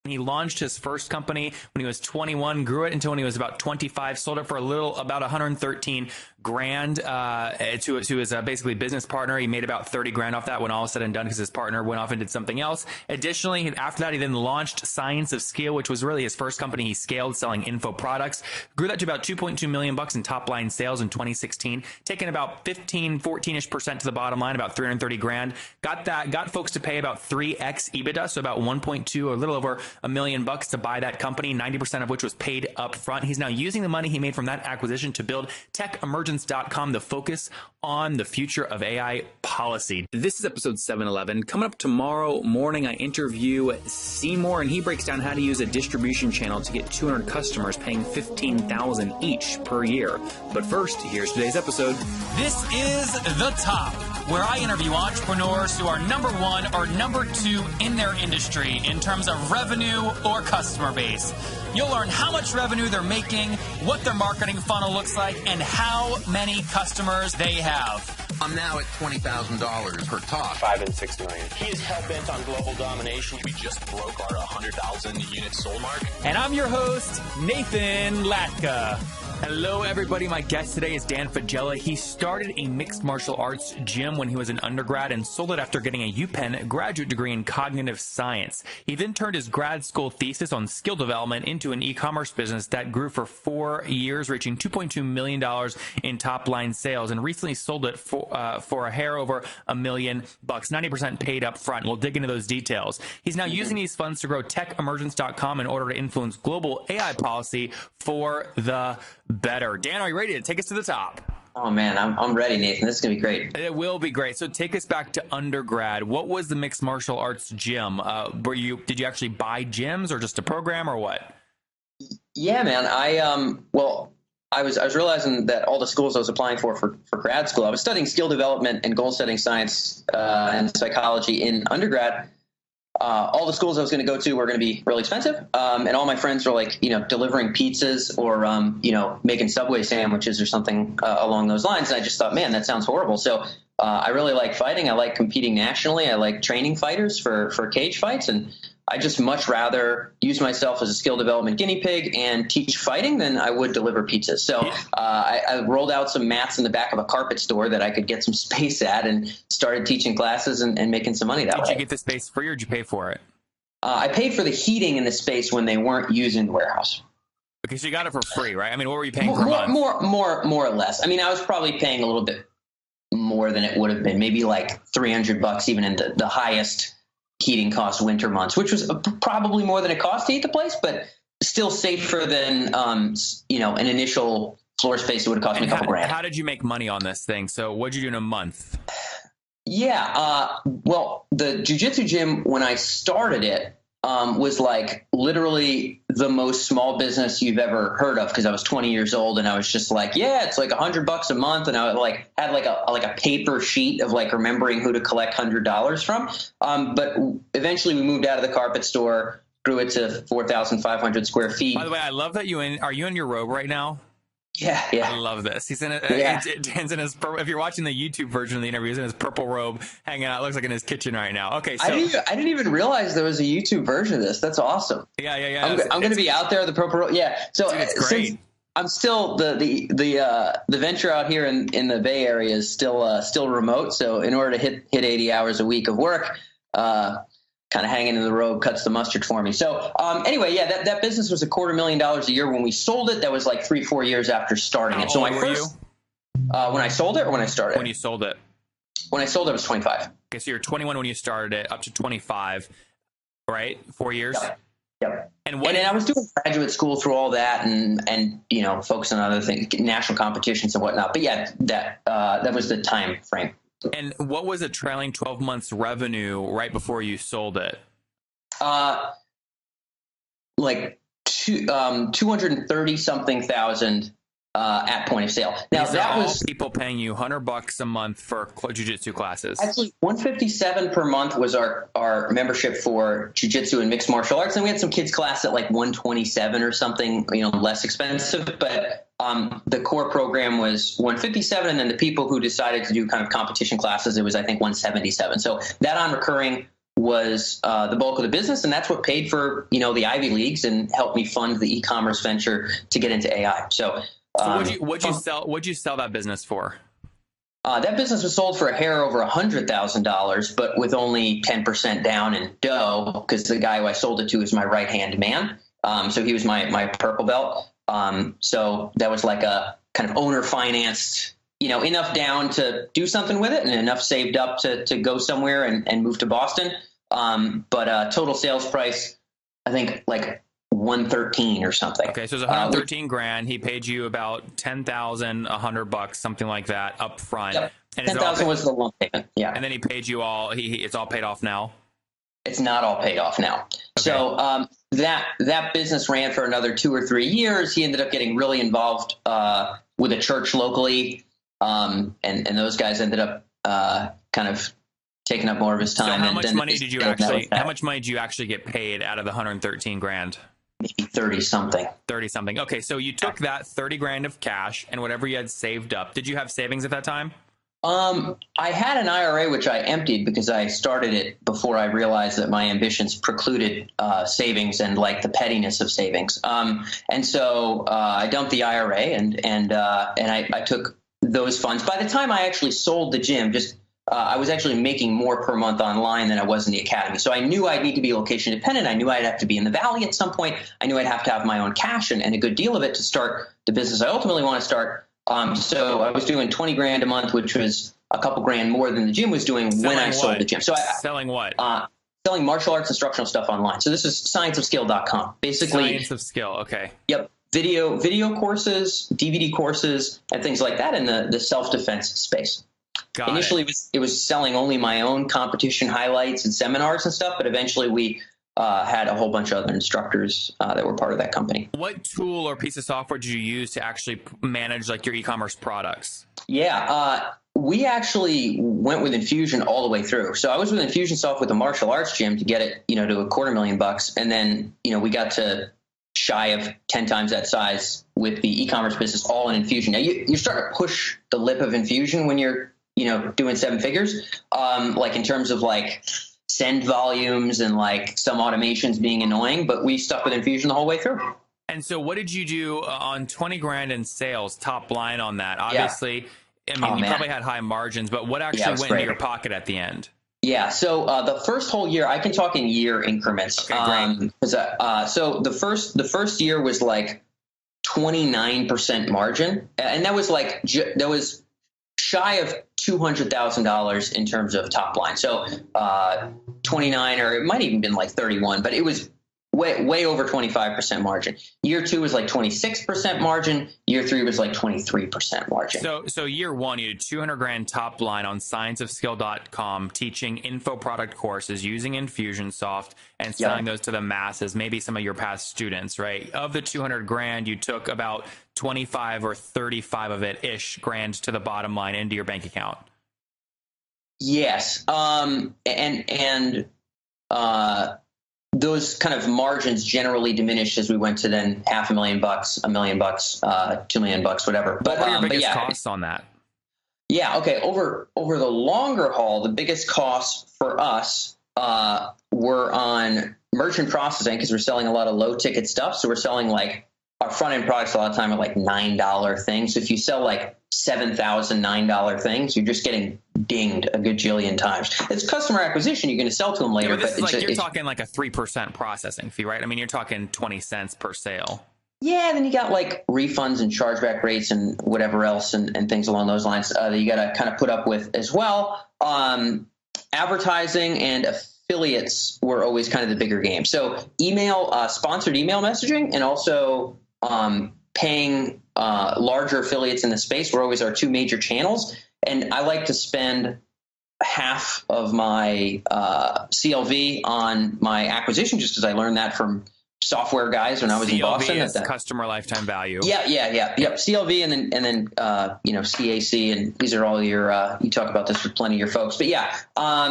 He launched his first company when he was 21, grew it until when he was about 25, sold it for about 113 grand to his basically business partner. He made about 30 grand off that when all was said and done because his partner went off and did something else. Additionally, after that, he then launched Science of Scale, which was really his first company he scaled selling info products. Grew that to about 2.2 million bucks in top line sales in 2016, taking about 14-ish% to the bottom line, about 330 grand. Got folks to pay about 3x EBITDA, so about 1.2 or a little over $1 million to buy that company, 90% of which was paid up front. He's now using the money he made from that acquisition to build TechEmergence.com, the focus on the future of AI policy. This is episode 711. Coming up tomorrow morning, I interview Seymour, and he breaks down how to use a distribution channel to get 200 customers paying $15,000 each per year. But first, here's today's episode. This is The Top, where I interview entrepreneurs who are number one or number two in their industry in terms of revenue or customer base. You'll learn how much revenue they're making, what their marketing funnel looks like, and how many customers they have. I'm now at $20,000 per talk. 5 and 6 million. He is hell-bent on global domination. We just broke our 100,000 unit sold mark. And I'm your host, Nathan Latka. Hello, everybody. My guest today is Dan Faggella. He started a mixed martial arts gym when he was an undergrad and sold it after getting a UPenn graduate degree in cognitive science. He then turned his grad school thesis on skill development into an e-commerce business that grew for 4 years, reaching $2.2 million in top-line sales, and recently sold it for a hair over $1 million, 90% paid up front. We'll dig into those details. He's now using these funds to grow TechEmergence.com in order to influence global AI policy for the better. Dan, are you ready to take us to the top? Oh man, I'm ready, Nathan. This is gonna be great. It will be great. So take us back to undergrad. What was the mixed martial arts gym? Did you actually buy gyms or just a program or what? Yeah, man. I was realizing that all the schools I was applying for grad school, I was studying skill development and goal setting science and psychology in undergrad. All the schools I was going to go to were going to be really expensive. And all my friends were like, delivering pizzas or, making Subway sandwiches or something along those lines. And I just thought, man, that sounds horrible. So I really like fighting. I like competing nationally. I like training fighters for cage fights. And I just much rather use myself as a skill development guinea pig and teach fighting than I would deliver pizzas. So I rolled out some mats in the back of a carpet store that I could get some space at and started teaching classes and making some money that way. Did you get the space free or did you pay for it? I paid for the heating in the space when they weren't using the warehouse. Okay, so you got it for free, right? I mean, what were you paying per month? More or less. I mean, I was probably paying a little bit more than it would have been, maybe like $300 even in the highest heating cost winter months, which was probably more than it cost to heat the place, but still safer than, an initial floor space that would have cost me a couple grand. How did you make money on this thing? So what'd you do in a month? Yeah. Well, the jiu-jitsu gym, when I started it, was like literally the most small business you've ever heard of, because I was 20 years old and I was just like, yeah, it's like $100 a month, and I like had like a paper sheet of like remembering who to collect $100 from. But eventually we moved out of the carpet store, grew it to 4,500 square feet. By the way, I love that are you in your robe right now? Yeah. I love this. He's in it. Yeah. Dan's in his. If you're watching the YouTube version of the interview, he's in his purple robe, hanging out. It looks like in his kitchen right now. Okay, so I didn't even realize there was a YouTube version of this. That's awesome. Yeah. I'm going to be out there with the purple robe. Yeah. So dude, it's great. Since I'm still the venture out here in the Bay Area is still remote. So in order to hit 80 hours a week of work, kind of hanging in the robe cuts the mustard for me. So anyway, yeah, that business was $250,000 a year when we sold it. That was like 3-4 years after starting it. So when I sold it or when I started? When you sold it. When I sold it, I was 25. Okay, so you're 21 when you started it, up to 25, right? 4 years. Yep. And I was doing graduate school through all that and focusing on other things, national competitions and whatnot. But yeah, that was the time frame. And what was the trailing 12 months revenue right before you sold it? Like 230 something thousand at point of sale. Now that was people paying you $100 a month for jiu-jitsu classes. Actually, $157 per month was our membership for jiu-jitsu and mixed martial arts. And we had some kids class at like $127 or something, less expensive. But the core program was $157, and then the people who decided to do kind of competition classes, it was I think $177. So that on recurring was the bulk of the business, and that's what paid for the Ivy Leagues and helped me fund the e-commerce venture to get into AI. So what'd you sell that business for? That business was sold for a hair over $100,000, but with only 10% down in dough, because the guy who I sold it to is my right-hand man. So he was my purple belt. So that was like a kind of owner-financed, enough down to do something with it and enough saved up to go somewhere and move to Boston. But total sales price, I think like 113 or something. Okay, so it's 113 grand. He paid you about $10,100, something like that, up front. Yep. And 10,000 was the loan payment. Yeah. And then he paid you all. It's all paid off now. It's not all paid off now. Okay. So that business ran for another 2 or 3 years. He ended up getting really involved with a church locally, and those guys ended up kind of taking up more of his time. So how much money did you actually get paid out of the 113 grand? Maybe 30 something. 30 something. Okay, so you took that 30 grand of cash and whatever you had saved up. Did you have savings at that time? I had an IRA which I emptied because I started it before I realized that my ambitions precluded savings and like the pettiness of savings. And so I dumped the IRA and I took those funds. By the time I actually sold the gym, I was actually making more per month online than I was in the academy. So I knew I'd need to be location dependent. I knew I'd have to be in the Valley at some point. I knew I'd have to have my own cash and a good deal of it to start the business I ultimately want to start. So I was doing 20 grand a month, which was a couple grand more than the gym was doing when I sold the gym. So selling what? Selling martial arts instructional stuff online. So this is scienceofskill.com. Basically, Science of Skill. Okay. Yep. Video courses, DVD courses, and things like that in the self-defense space. Initially, it was selling only my own competition highlights and seminars and stuff, but eventually we had a whole bunch of other instructors that were part of that company. What tool or piece of software did you use to actually manage like your e-commerce products? Yeah, we actually went with Infusion all the way through. So I was with Infusionsoft with the martial arts gym to get it, to $250,000, and then we got to shy of 10 times that size with the e-commerce business all in Infusion. Now you start to push the lip of Infusion when you're doing 7 figures, like in terms of like send volumes and like some automations being annoying, but we stuck with Infusion the whole way through. And so what did you do on 20 grand in sales, top line on that? Obviously, yeah. I mean, you probably had high margins, but what actually went into your pocket at the end? Yeah. So the first whole year, I can talk in year increments. Okay, great. So the first year was like 29% margin. And that was like, that was shy of $200,000 in terms of top line. So 29, or it might even been like 31, but it was way over 25% margin. Year 2 was like 26% margin. Year 3 was like 23% margin. So year 1, you did 200 grand top line on scienceofskill.com, teaching info product courses using Infusionsoft and selling those to the masses, maybe some of your past students, right? Of the 200 grand, you took about 25 or 35 of it grand to the bottom line into your bank account. Yes. Those kind of margins generally diminished as we went to then $500,000, $1 million, $2 million, whatever. But what are your biggest costs on that? Yeah. Okay. Over the longer haul, the biggest costs for us were on merchant processing, because we're selling a lot of low ticket stuff. So we're selling like our front end products a lot of time are like $9 things. So if you sell like $7,000 $9 things, you're just getting dinged a gajillion times. It's customer acquisition. You're going to sell to them later. Yeah, but you're talking like a 3% processing fee, right? I mean, you're talking 20 cents per sale. Yeah, then you got like refunds and chargeback rates and whatever else and things along those lines that you got to kind of put up with as well. Advertising and affiliates were always kind of the bigger game. So sponsored email messaging, and also paying larger affiliates in the space were always our 2 major channels. And I like to spend half of my CLV on my acquisition, just because I learned that from software guys when I was in Boston. CLV is customer lifetime value. Yep. CLV and then CAC, and these are all your you talk about this with plenty of your folks. But yeah,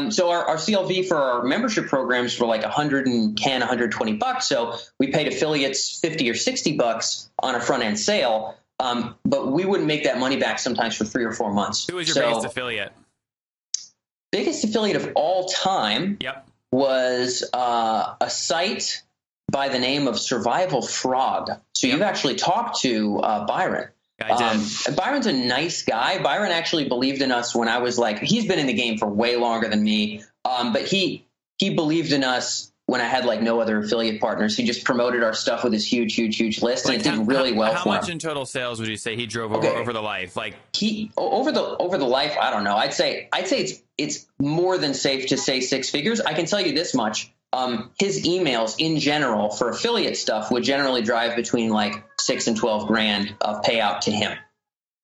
so our CLV for our membership programs were like $110, $120. So we paid affiliates $50 or $60 on a front end sale. But we wouldn't make that money back sometimes for 3 or 4 months. Who was your biggest affiliate? Biggest affiliate of all time? Yep. was a site by the name of Survival Frog. So you've actually talked to Byron. I did. Byron's a nice guy. Byron actually believed in us when I was like, he's been in the game for way longer than me. But he believed in us when I had like no other affiliate partners. He just promoted our stuff with his huge list, and it did really well for him. How much in total sales would you say he drove over the life? Like he over the life, I don't know. I'd say it's more than safe to say six figures. I can tell you this much. His emails in general for affiliate stuff would generally drive between like 6 and 12 grand of payout to him.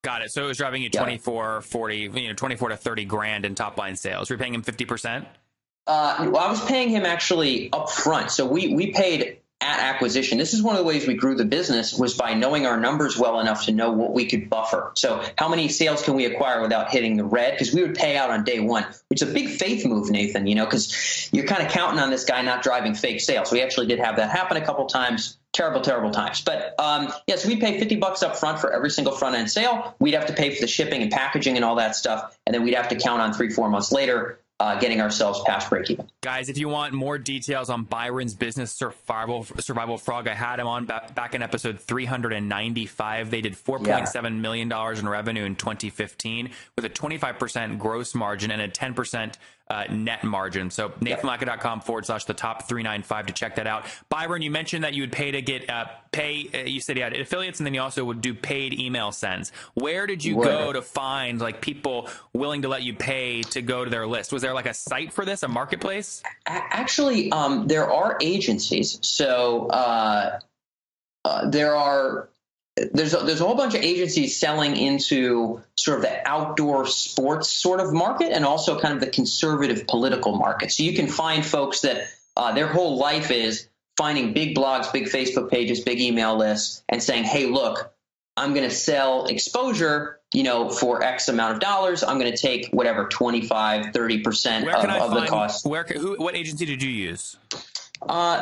Got it. So it was driving you 24 to 30 grand in top line sales. You're paying him 50%? Well, I was paying him actually up front. So we paid at acquisition. This is one of the ways we grew the business, was by knowing our numbers well enough to know what we could buffer. So how many sales can we acquire without hitting the red? Because we would pay out on day one, which is a big faith move, Nathan, because you're kind of counting on this guy not driving fake sales. We actually did have that happen a couple times. Terrible times. But yes, we pay $50 up front for every single front end sale. We'd have to pay for the shipping and packaging and all that stuff. And then we'd have to count on 3-4 months later getting ourselves past break even. Guys, if you want more details on Byron's business, Survival Frog, I had him on back in episode 395. They did $4.7 million in revenue in 2015 with a 25% gross margin and a 10% net margin. So nathanlatka.com/the top 395 to check that out. Byron, you mentioned that you would pay to get you said you had affiliates, and then you also would do paid email sends. Where did you go to find like people willing to let you pay to go to their list? Was there like a site for this, a marketplace? Actually, there are agencies. So there's a whole bunch of agencies selling into sort of the outdoor sports sort of market, and also kind of the conservative political market. So you can find folks that their whole life is finding big blogs, big Facebook pages, big email lists, and saying, hey, look, I'm going to sell exposure, for X amount of dollars. I'm going to take whatever, 25, 30% of the cost. What agency did you use?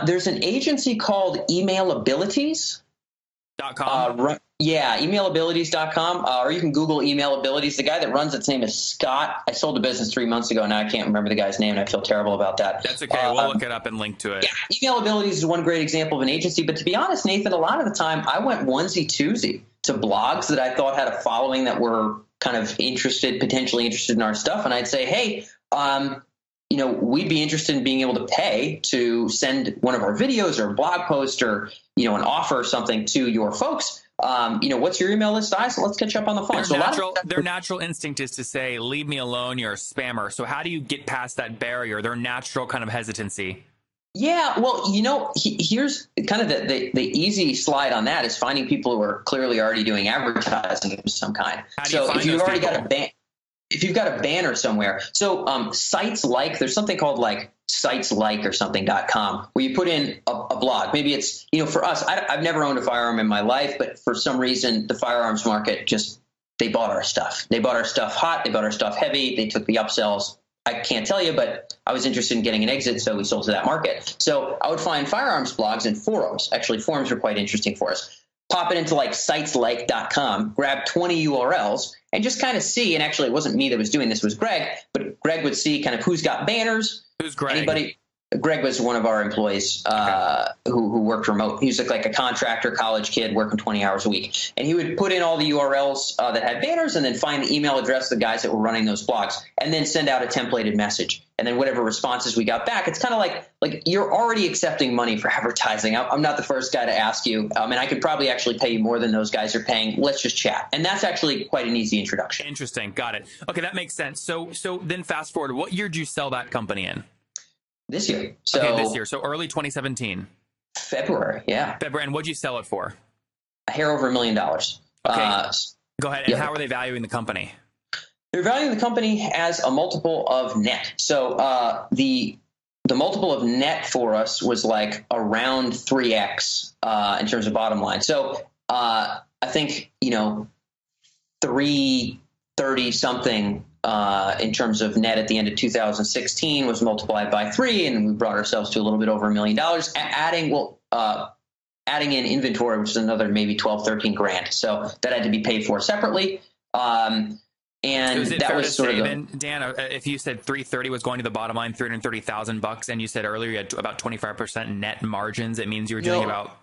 There's an agency called emailabilities.com. Emailabilities.com, or you can Google Emailabilities. The guy that runs its name is Scott. I sold the business 3 months ago. Now I can't remember the guy's name, and I feel terrible about that. That's okay. We'll look it up and link to it. Yeah, Emailabilities is one great example of an agency. But to be honest, Nathan, a lot of the time I went onesie-twosie to blogs that I thought had a following that were kind of potentially interested in our stuff. And I'd say, hey, we'd be interested in being able to pay to send one of our videos or a blog post or, an offer or something to your folks. What's your email list size? Let's catch up on the phone. Their natural instinct is to say, leave me alone, you're a spammer. So how do you get past that barrier, their natural kind of hesitancy? Yeah, well, here's kind of the easy slide on that is finding people who are clearly already doing advertising of some kind. If you've already got if you've got a banner somewhere, sites like, there's something called like sites like or something.com where you put in a blog. Maybe it's, for us, I've never owned a firearm in my life, but for some reason the firearms market they bought our stuff. They bought our stuff hot. They bought our stuff heavy. They took the upsells. I can't tell you, but I was interested in getting an exit, so we sold to that market. So I would find firearms blogs and forums. Actually, forums were quite interesting for us. Pop it into like siteslike.com, grab 20 URLs, and just kind of see. And actually, it wasn't me that was doing this; it was Greg. But Greg would see kind of who's got banners. Who's Greg? Anybody? Greg was one of our employees who worked remote. He was like a contractor, college kid working 20 hours a week. And he would put in all the URLs that had banners and then find the email address of the guys that were running those blogs and then send out a templated message. And then whatever responses we got back, it's kind of like you're already accepting money for advertising. I'm not the first guy to ask you. And I could probably actually pay you more than those guys are paying. Let's just chat. And that's actually quite an easy introduction. Interesting. Got it. Okay, that makes sense. So then fast forward. What year did you sell that company in? This year. This year. So early 2017. February, yeah. February. And what'd you sell it for? A hair over $1 million. Okay. Go ahead. And how are they valuing the company? They're valuing the company as a multiple of net. So the multiple of net for us was like around 3x in terms of bottom line. So I think, 330 something in terms of net at the end of 2016 was multiplied by 3, and we brought ourselves to a little bit over $1 million. Adding in inventory, which is another maybe 12, 13 grand. So that had to be paid for separately. And is it that fair was to sort say of then, Dan, if you said 330 was going to the bottom line, $330,000, and you said earlier you had about 25% net margins, it means you were doing about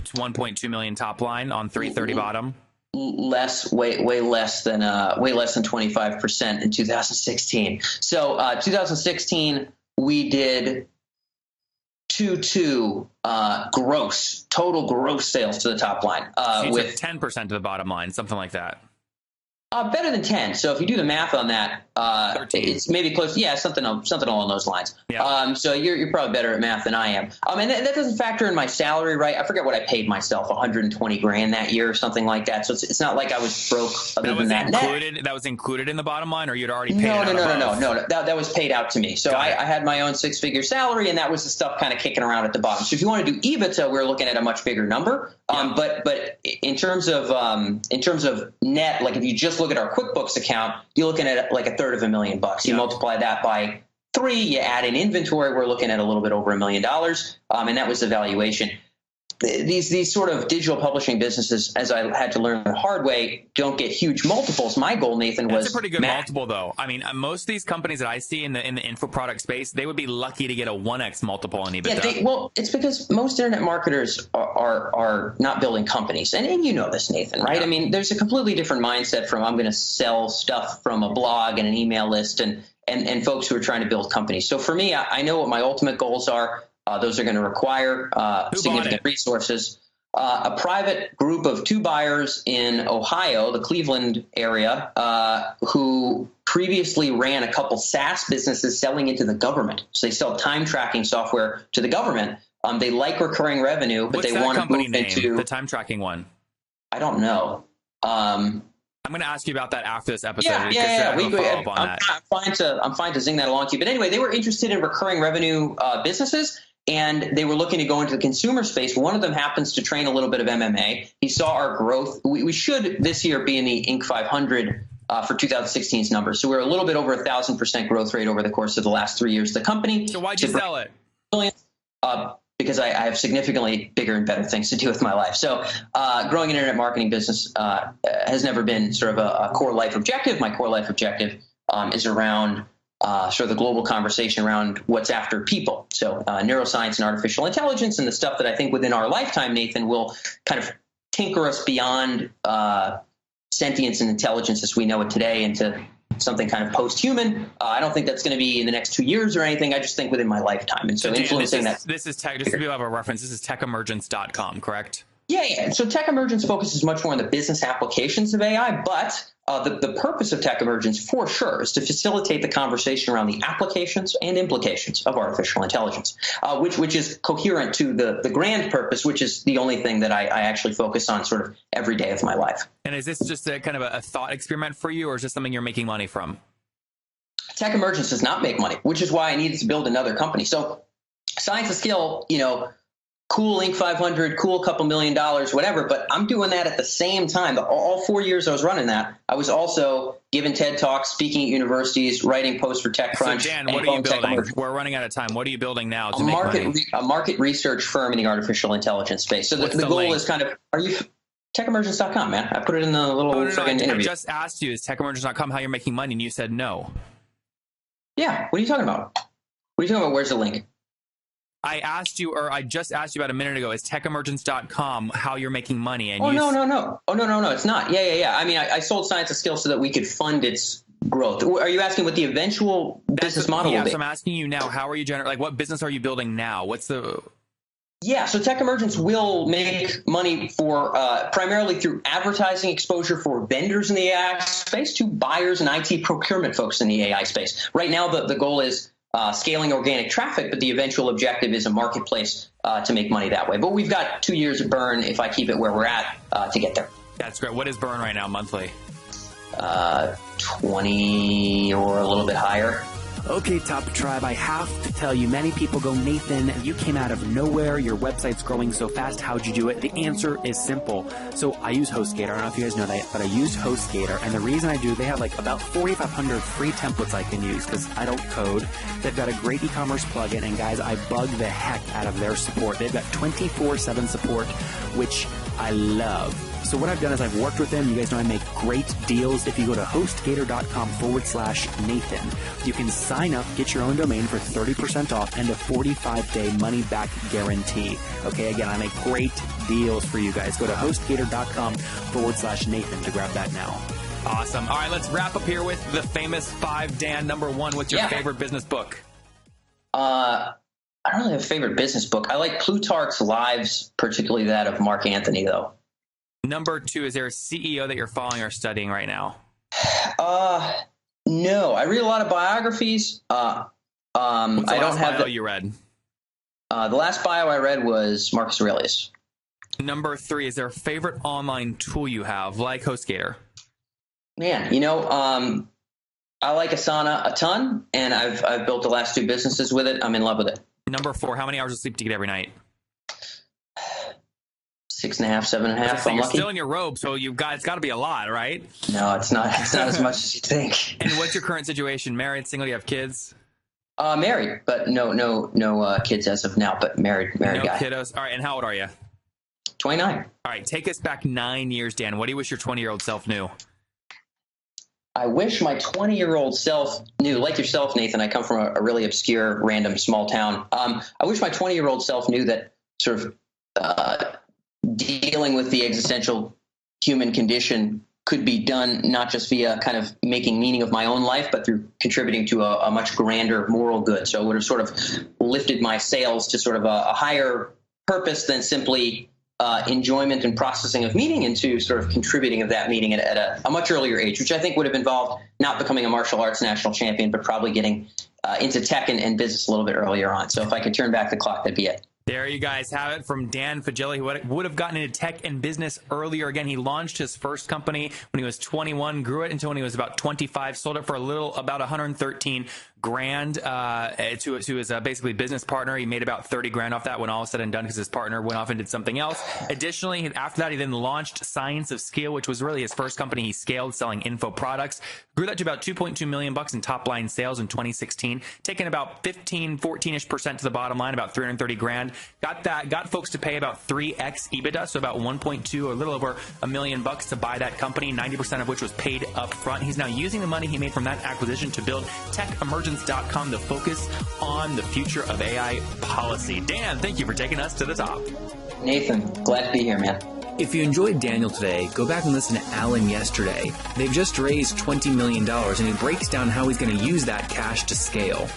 1.2 million top line on 330 bottom. Way less than 25% in 2016. So 2016 we did 2.2 total gross sales to the top line So with 10% to the bottom line, something like that. Better than 10. So if you do the math on that, it's maybe close. Yeah, something along those lines. Yeah. So you're probably better at math than I am. And that doesn't factor in my salary, right? I forget what I paid myself, 120 grand that year or something like that. So it's not like I was broke other than that. That was included in the bottom line, or you'd already paid No. it out? That was paid out to me. So I had my own 6-figure salary, and that was the stuff kind of kicking around at the bottom. So if you want to do EBITDA, we're looking at a much bigger number. But in terms of net, like if you just look at our QuickBooks account, you're looking at like $350,000. You multiply that by 3, you add in inventory, we're looking at a little bit over $1 million. And that was the valuation. These sort of digital publishing businesses, as I had to learn the hard way, don't get huge multiples. My goal, Nathan, was that's a pretty good multiple, though. I mean, most of these companies that I see in the info product space, they would be lucky to get a 1x multiple on EBITDA. Well, it's because most internet marketers are not building companies, and you know this, Nathan, right? Yeah. I mean, there's a completely different mindset from I'm going to sell stuff from a blog and an email list, and folks who are trying to build companies. So for me, I know what my ultimate goals are. Those are going to require significant resources. A private group of 2 buyers in Ohio, the Cleveland area, who previously ran a couple SaaS businesses selling into the government. So they sell time tracking software to the government. They like recurring revenue, but What's they want to move into the time tracking one. I don't know. I'm going to ask you about that after this episode. Yeah. I'm fine to zing that along to you. But anyway, they were interested in recurring revenue businesses, and they were looking to go into the consumer space. One of them happens to train a little bit of MMA. He saw our growth. We should this year be in the Inc. 500 for 2016's numbers. So we're a little bit over 1,000% growth rate over the course of the last 3 years of the company. So why'd you sell it? Because I have significantly bigger and better things to do with my life. So growing an internet marketing business has never been sort of a core life objective. My core life objective is around sort of the global conversation around what's after people. So neuroscience and artificial intelligence, and the stuff that I think within our lifetime, Nathan, will kind of tinker us beyond sentience and intelligence as we know it today into something kind of post-human. I don't think that's going to be in the next 2 years or anything. I just think within my lifetime. And so influencing this is tech, just to be able to have a reference, this is TechEmergence.com, correct? Yeah. So TechEmergence focuses much more on the business applications of AI, but the purpose of TechEmergence for sure is to facilitate the conversation around the applications and implications of artificial intelligence, which is coherent to the grand purpose, which is the only thing that I actually focus on sort of every day of my life. And is this just a kind of a thought experiment for you, or is this something you're making money from? TechEmergence does not make money, which is why I needed to build another company. So Science of Skill, cool Inc. 500, cool couple $1 million, whatever. But I'm doing that at the same time. All 4 years I was running that, I was also giving TED Talks, speaking at universities, writing posts for TechCrunch. So Dan, what are you building? We're running out of time. What are you building now to make money? A market research firm in the artificial intelligence space. So the goal is kind of, TechEmergence.com, man. I put it in the little interview. I just asked you, is TechEmergence.com how you're making money? And you said no. Yeah. What are you talking about? Where's the link? I just asked you about a minute ago, is TechEmergence.com how you're making money? And no. It's not. Yeah. I mean, I sold Science of Skill so that we could fund its growth. Are you asking what the eventual business model will be? So I'm asking you now, how are you generating, what business are you building now? Yeah, so TechEmergence will make money for primarily through advertising exposure for vendors in the AI space to buyers and IT procurement folks in the AI space. Right now, the goal is scaling organic traffic, but the eventual objective is a marketplace to make money that way. But we've got 2 years of burn if I keep it where we're at to get there. That's great. What is burn right now monthly? 20 or a little bit higher. Okay, Top Tribe, I have to tell you, many people go, Nathan, you came out of nowhere, your website's growing so fast, how'd you do it? The answer is simple. So I use HostGator, I don't know if you guys know that, but I use HostGator, and the reason I do, they have like about 4,500 free templates I can use because I don't code. They've got a great e-commerce plugin, and guys, I bug the heck out of their support. They've got 24/7 support, which I love. So what I've done is I've worked with them. You guys know I make great deals. If you go to hostgator.com/Nathan, you can sign up, get your own domain for 30% off and a 45-day money-back guarantee. Okay, again, I make great deals for you guys. Go to hostgator.com/Nathan to grab that now. Awesome. All right, let's wrap up here with the famous 5. Dan, number 1, what's your favorite business book? I don't really have a favorite business book. I like Plutarch's Lives, particularly that of Mark Antony, though. Number 2, is there a CEO that you're following or studying right now? No, I read a lot of biographies. What's the last bio you read? The last bio I read was Marcus Aurelius. Number 3, is there a favorite online tool you have, like HostGator? Man, I like Asana a ton, and I've built the last 2 businesses with it. I'm in love with it. Number 4, how many hours of sleep do you get every night? 6.5, 7.5. So you're still in your robe, so it's got to be a lot, right? No, it's not. It's not as much as you think. And what's your current situation? Married, single? Do you have kids? Married, but no kids as of now. But married no guy. Kiddos. All right, and how old are you? 29. All right, take us back 9 years, Dan. What do you wish your 20-year-old self knew? I wish my 20-year-old self knew, like yourself, Nathan. I come from a really obscure, random, small town. I wish my 20-year-old self knew that sort of dealing with the existential human condition could be done not just via kind of making meaning of my own life, but through contributing to a much grander moral good. So it would have sort of lifted my sails to sort of a higher purpose than simply enjoyment and processing of meaning, into sort of contributing of that meaning at a much earlier age, which I think would have involved not becoming a martial arts national champion, but probably getting into tech and business a little bit earlier on. So if I could turn back the clock, that'd be it. There you guys have it from Dan Faggilli, who would have gotten into tech and business earlier. Again, he launched his first company when he was 21, grew it until when he was about 25, sold it for about 113 grand to his basically business partner. He made about 30 grand off that when all was said and done, because his partner went off and did something else. Additionally, after that, he then launched Science of Scale, which was really his first company he scaled, selling info products. Grew that to about $2.2 million in top line sales in 2016, taking about 14-ish% to the bottom line, about 330 grand. Got folks to pay about 3x EBITDA, so about 1.2 or a little over $1 million to buy that company, 90% of which was paid up front. He's now using the money he made from that acquisition to build TechEmergence.com to focus on the future of AI policy. Dan, thank you for taking us to the top. Nathan, glad to be here, man. If you enjoyed Daniel today, go back and listen to Alan yesterday. They've just raised $20 million, and he breaks down how he's going to use that cash to scale.